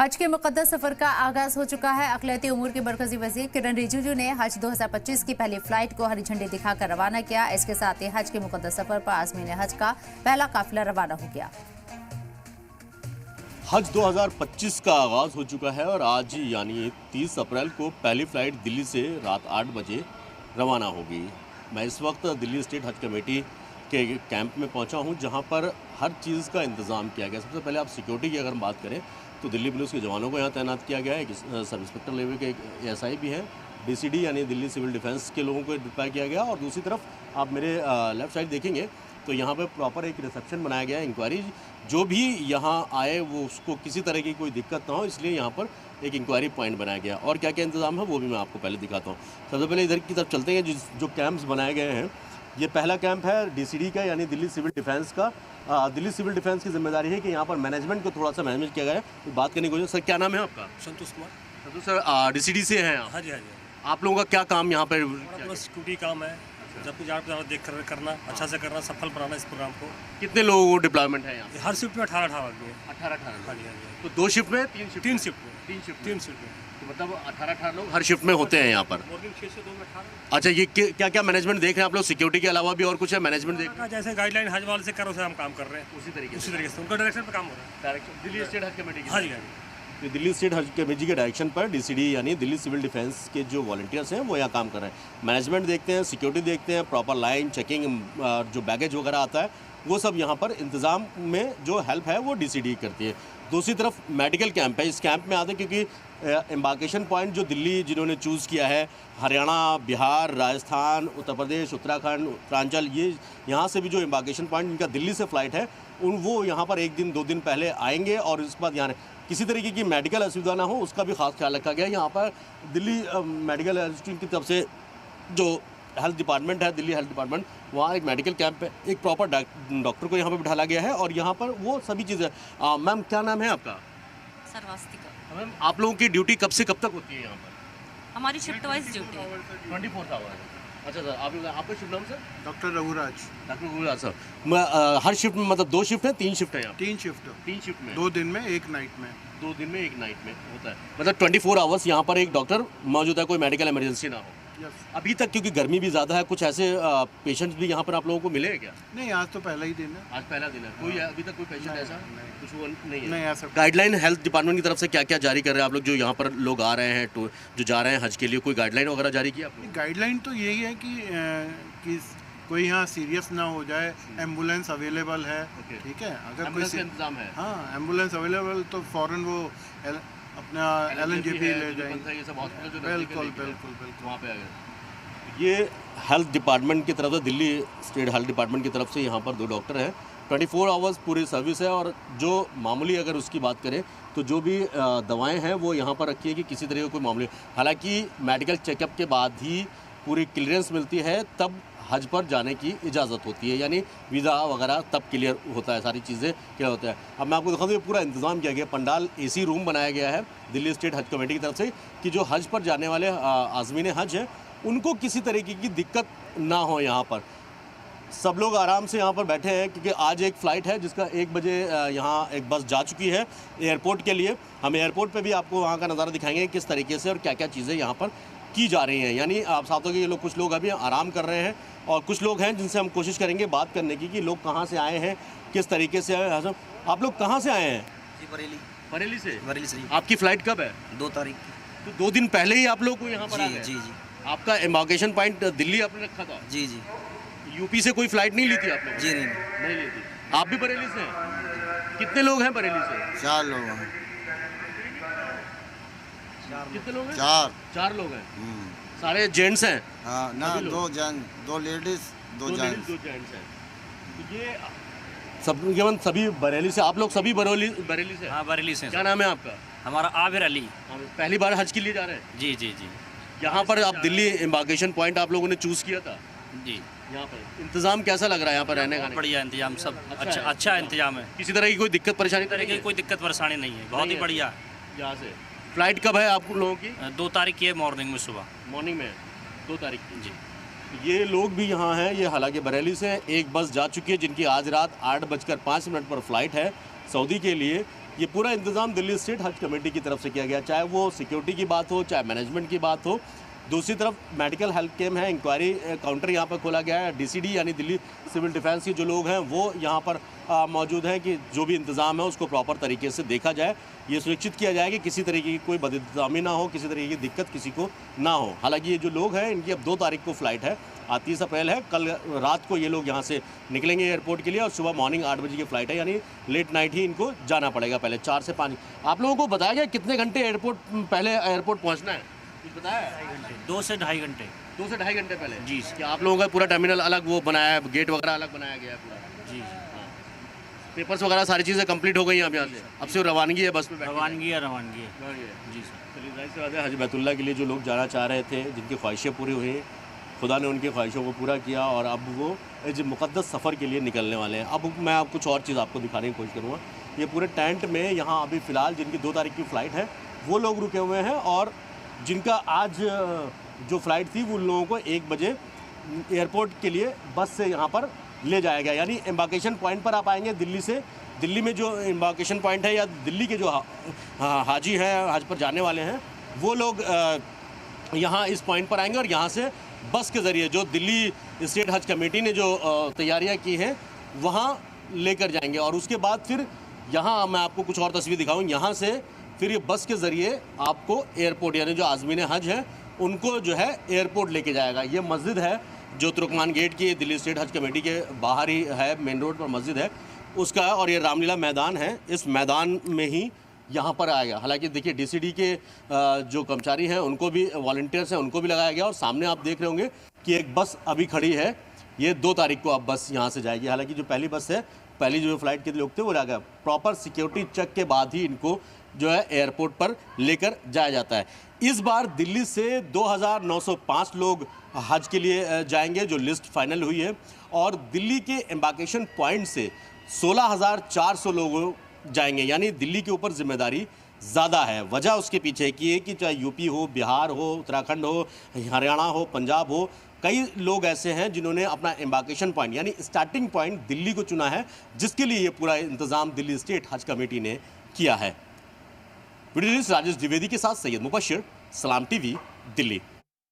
हज के मुकद्दस सफर का आगाज हो चुका है। अक़लियती उमूर के मरकजी वज़ीर किरण रिजिजू ने हज 2025 की पहली फ्लाइट को हरी झंडी दिखाकर रवाना किया। इसके साथ ही हज के मुकद्दस सफर पर आज़मीन हज का पहला काफिला रवाना हो गया। हज 2025 का आगाज हो चुका है और आज यानी 30 अप्रैल को पहली फ्लाइट दिल्ली से रात 8 बजे रवाना होगी। मैं इस वक्त दिल्ली स्टेट हज कमेटी के कैंप में पहुंचा हूं, जहां पर हर चीज़ का इंतज़ाम किया गया। सबसे पहले आप सिक्योरिटी की अगर बात करें तो दिल्ली पुलिस के जवानों को यहाँ तैनात किया गया है। एक सब इंस्पेक्टर लेवल के एक SI भी हैं, DCD यानी दिल्ली सिविल डिफेंस के लोगों को डिप्लॉय किया गया। और दूसरी तरफ आप मेरे लेफ़्ट साइड देखेंगे तो यहाँ पर प्रॉपर एक रिसेप्शन बनाया गया है। इंक्वायरी जो भी यहाँ आए वो उसको किसी तरह की कोई दिक्कत ना हो, इसलिए यहाँ पर एक इंक्वायरी पॉइंट बनाया गया। और क्या क्या इंतज़ाम है वो भी मैं आपको पहले दिखाता हूँ। सबसे पहले इधर की तरफ चलते हैं। जो कैंप्स बनाए गए हैं, ये पहला कैंप है DCD का यानी दिल्ली सिविल डिफेंस का। दिल्ली सिविल डिफेंस की जिम्मेदारी है कि यहाँ पर मैनेजमेंट को थोड़ा सा मैनेज किया गया है। तो बात करने की कोशिश। सर क्या नाम है आपका? संतोष कुमार। संतोष सर, DCD से हैं आप? हाँ जी, हाँ जी। आप लोगों का क्या काम यहाँ पर? पूरा सिक्योरिटी काम है, जब कुछ आप देख कर करना, अच्छा से करना, सफल बनाना इस प्रोग्राम को। कितने लोगों को डिप्लॉयमेंट है यहाँ? हर शिफ्ट में 18 आदमी है। 18 हाँ जी, हाँ जी। तो 2 शिफ्ट में 3 शिफ्ट? 3 शिफ्ट में। 3 शिफ्ट में तो मतलब 18 लोग हर शिफ्ट में होते हैं यहाँ पर। मॉर्निंग 6 से 2 में 18। अच्छा, ये क्या क्या मैनेजमेंट देख रहे हैं आप लोग? सिक्योरिटी के अलावा भी और कुछ है मैनेजमेंट देख रहे हैं? जैसे गाइडलाइन हज वाले से करो, उसे हम काम कर रहे हैं उसी तरीके से उनका डायरेक्शन पे काम हो रहा है। डायरेक्शन दिल्ली स्टेट हज कमेटी की? हाँ जी, हाँ जी। दिल्ली स्टेट हज कमेटी के डायरेक्शन पर DCD यानी दिल्ली सिविल डिफेंस के जो वॉलंटियर्स हैं वो यहाँ काम कर रहे हैं। मैनेजमेंट देखते हैं, सिक्योरिटी देखते हैं, प्रॉपर लाइन चेकिंग, जो बैगेज वगैरह आता है वो सब यहाँ पर इंतज़ाम में जो हेल्प है वो DCD करती है। दूसरी तरफ मेडिकल कैंप है। इस कैंप में आते क्योंकि एम्बार्केशन पॉइंट जो दिल्ली जिन्होंने चूज़ किया है, हरियाणा, बिहार, राजस्थान, उत्तर प्रदेश, उत्तराखंड, उत्तरांचल, ये यहाँ से भी जो एम्बार्केशन पॉइंट इनका दिल्ली से फ़्लाइट है वो यहाँ पर 1 दिन 2 दिन पहले आएंगे। और इस बात यहाँ किसी तरीके की मेडिकल असुविधा ना हो उसका भी खास ख्याल रखा गया है। यहाँ पर दिल्ली मेडिकल इंस्टीट्यूट की तरफ से जो हेल्थ डिपार्टमेंट है, दिल्ली हेल्थ डिपार्टमेंट, वहाँ एक मेडिकल कैंप है, एक प्रॉपर डॉक्टर को यहाँ पर बिठाया गया है और यहाँ पर वो सभी चीज़ें। मैम क्या नाम है आपका? सर्वास्तिका। मैम आप लोगों की ड्यूटी कब से कब तक होती है यहाँ पर? हमारी शिफ्ट वाइज ड्यूटी है। 24 आवर। अच्छा सर, आपका शुभ नाम sir? Doctor Raghuraj. Doctor Raghuraj sir, हर शिफ्ट में मतलब 2 शिफ्ट है, 3 शिफ्ट है यहाँ? 3 शिफ्ट। 3 शिफ्ट में 2 दिन में 1 नाइट में। 2 दिन में 1 नाइट में होता है, मतलब 24 आवर्स यहाँ पर एक डॉक्टर मौजूद है, कोई मेडिकल इमरजेंसी ना हो। यस। अभी तक क्योंकि गर्मी भी ज़्यादा है, कुछ ऐसे पेशेंट्स भी यहाँ पर आप लोगों को मिले हैं क्या? नहीं, आज तो पहला ही दिन है। आज पहला दिन है। कोई अभी तक कोई पेशेंट ऐसा कुछ वो नहीं है? नहीं, ऐसा गाइडलाइन हेल्थ डिपार्टमेंट की तरफ से क्या क्या जारी कर रहे हैं आप लोग? जो यहाँ पर लोग आ रहे हैं जो जा रहे हैं हज के लिए, कोई गाइडलाइन वगैरह जारी किया आपने? गाइडलाइन तो यही है कि कोई यहाँ सीरियस ना हो जाए। एम्बुलेंस अवेलेबल है, ठीक है। अगर कोई इंतजाम है? हाँ, एम्बुलेंस अवेलेबल तो फ़ौरन वो अपना LNJP ले जाएंगे। ये सब हॉस्पिटल बिल्कुल बिल्कुल बिल्कुल वहाँ पे आ गए। ये हेल्थ डिपार्टमेंट की तरफ से, दिल्ली स्टेट हेल्थ डिपार्टमेंट की तरफ से यहाँ पर 2 डॉक्टर हैं। 24 आवर्स पूरी सर्विस है। और जो मामूली अगर उसकी बात करें तो जो भी दवाएं हैं वो यहाँ पर रखी है कि किसी तरह का कोई मामूली, हालांकि मेडिकल चेकअप के बाद ही पूरी क्लियरेंस मिलती है, तब हज पर जाने की इजाज़त होती है, यानी वीज़ा वगैरह तब क्लियर होता है, सारी चीज़ें क्लियर होता है। अब मैं आपको दिखा दूँ, ये पूरा इंतज़ाम किया गया, पंडाल AC रूम बनाया गया है दिल्ली स्टेट हज कमेटी की तरफ से कि जो हज पर जाने वाले आज़मीन हज हैं उनको किसी तरीके की दिक्कत ना हो। यहाँ पर सब लोग आराम से यहाँ पर बैठे हैं क्योंकि आज एक फ़्लाइट है जिसका 1 बजे यहाँ एक बस जा चुकी है एयरपोर्ट के लिए। हम एयरपोर्ट पे भी आपको वहाँ का नज़ारा दिखाएंगे किस तरीके से और क्या क्या चीज़ें यहाँ पर की जा रही हैं। यानी आप साथ हो कि ये लोग, कुछ लोग अभी आराम कर रहे हैं और कुछ लोग हैं जिनसे हम कोशिश करेंगे बात करने की कि लोग कहाँ से आए हैं, किस तरीके से आए हैं। आप लोग कहाँ से आए हैं? जी, बरेली। बरेली से? बरेली से। आपकी फ़्लाइट कब है? 2 तारीख। तो 2 दिन पहले ही आप लोग को यहाँ पर आ गए? जी जी। आपका एम्बार्केशन पॉइंट दिल्ली आपने रखा था? जी जी। UP से कोई फ़्लाइट नहीं ली थी आपने? जी नहीं ली थी। आप भी बरेली से हैं? कितने लोग हैं बरेली से? 4 लोग हैं। कितने लोग हैं? 4 लोग हैं। सारे जेंट्स हैं? हाँ ना, 2 लेडीज 2 जेंट्स। 2 जेंट्स हैं। तो ये सब सभी बरेली से? आप लोग सभी बरेली से? हाँ, बरेली से। क्या नाम है आपका? हमारा आबिर अली। पहली बार हज के लिए जा रहे हैं? जी जी जी। यहाँ पर आप दिल्ली एम्बार्केशन पॉइंट आप लोगों ने चूज़ किया था? जी। यहाँ पर इंतज़ाम कैसा लग रहा है यहाँ पर रहने का? बढ़िया इंतजाम, सब अच्छा इंतजाम है। किसी तरह की कोई दिक्कत परेशानी? कोई दिक्कत परेशानी नहीं है, बहुत ही बढ़िया है। यहाँ से फ़्लाइट कब है आप लोगों की? 2 तारीख की है, मॉर्निंग में, सुबह मॉर्निंग में 2 तारीख की। जी। ये लोग भी यहाँ हैं, ये हालांकि बरेली से एक बस जा चुकी है जिनकी आज रात 8:05 पर फ़्लाइट है सऊदी के लिए। ये पूरा इंतज़ाम दिल्ली स्टेट हज कमेटी की तरफ से किया गया, चाहे वो सिक्योरिटी की बात हो, चाहे मैनेजमेंट की बात हो। दूसरी तरफ मेडिकल हेल्थ कैम्प है, इंक्वायरी काउंटर यहाँ पर खोला गया है। डीसीडी यानी दिल्ली सिविल डिफेंस के जो लोग हैं वो यहाँ पर मौजूद हैं कि जो भी इंतज़ाम है उसको प्रॉपर तरीके से देखा जाए, ये सुनिश्चित किया जाए कि किसी तरीके की कोई बदइंतज़ामी ना हो, किसी तरीके की दिक्कत किसी को ना हो। हालांकि ये जो लोग हैं इनकी अब 2 तारीख को फ़्लाइट है, आज 30 अप्रैल है। कल रात को ये लोग यहाँ से निकलेंगे एयरपोर्ट के लिए और सुबह मॉर्निंग 8 बजे की फ़्लाइट है, यानी लेट नाइट ही इनको जाना पड़ेगा। पहले 4 से 5। आप लोगों को बताया गया कितने घंटे एयरपोर्ट पहले एयरपोर्ट पहुँचना है, कुछ बताया? 2 से ढाई घंटे। 2 से ढाई घंटे पहले जी। कि आप लोगों का पूरा टर्मिनल अलग वो बनाया है, गेट वगैरह अलग बनाया गया है पूरा? जी। पेपर्स वगैरह सारी चीज़ें कंप्लीट हो गई हैं अब यहाँ से, अब सिर्फ रवानगी है बस में रवानगी है जी सर। चलिए, जाहिर सी बात है हज बैतुल्ला के लिए जो लोग जाना चाह रहे थे, जिनकी ख्वाहिशें पूरी हुई, खुदा ने उनकी ख्वाहिशों को पूरा किया और अब वो इस मुक़द्दस सफ़र के लिए निकलने वाले हैं। अब मैं आप कुछ और चीज़ आपको दिखाने की कोशिश करूँगा। ये पूरे टेंट में यहाँ अभी फ़िलहाल जिनकी 2 तारीख की फ़्लाइट है वो लोग रुके हुए हैं और जिनका आज जो फ़्लाइट थी वो उन लोगों को 1 बजे एयरपोर्ट के लिए बस से यहाँ पर ले जाया गया। यानी एम्बार्केशन पॉइंट पर आप आएंगे दिल्ली से, दिल्ली में जो एम्बार्केशन पॉइंट है या दिल्ली के जो हाजी हैं, हज पर जाने वाले हैं, वो लोग यहाँ इस पॉइंट पर आएंगे और यहाँ से बस के ज़रिए जो दिल्ली स्टेट हज कमेटी ने जो तैयारियाँ की हैं वहाँ लेकर जाएंगे। और उसके बाद फिर यहाँ मैं आपको कुछ और तस्वीर दिखाऊँ, यहाँ से फिर ये बस के ज़रिए आपको एयरपोर्ट यानी जो आज़मीन हज हैं उनको जो है एयरपोर्ट लेके जाएगा। ये मस्जिद है जो तुर्कमान गेट की दिल्ली स्टेट हज कमेटी के बाहर ही है, मेन रोड पर मस्जिद है उसका, और ये रामलीला मैदान है, इस मैदान में ही यहाँ पर आएगा। हालांकि देखिए डीसीडी के जो कर्मचारी हैं उनको भी, वॉलंटियर्स हैं उनको भी लगाया गया और सामने आप देख रहे होंगे कि एक बस अभी खड़ी है, ये 2 तारीख को अब बस यहाँ से जाएगी। हालांकि जो पहली बस है, पहली जो फ्लाइट के लोग थे वो जाएगा, प्रॉपर सिक्योरिटी चेक के बाद ही इनको जो है एयरपोर्ट पर लेकर जाया जाता है। इस बार दिल्ली से 2905 लोग हज के लिए जाएंगे, जो लिस्ट फाइनल हुई है, और दिल्ली के एम्बार्केशन पॉइंट से 16,400 लोग जाएंगे। यानी दिल्ली के ऊपर जिम्मेदारी ज़्यादा है। वजह उसके पीछे की है कि चाहे यूपी हो, बिहार हो, उत्तराखंड हो, हरियाणा हो, पंजाब हो, कई लोग ऐसे हैं जिन्होंने अपना एम्बार्केशन पॉइंट यानी स्टार्टिंग पॉइंट दिल्ली को चुना है, जिसके लिए ये पूरा इंतज़ाम दिल्ली स्टेट हज कमेटी ने किया है। वीडियो जर्नलिस्ट राजेश द्विवेदी के साथ सैयद मुबशिर, सलाम टीवी, दिल्ली।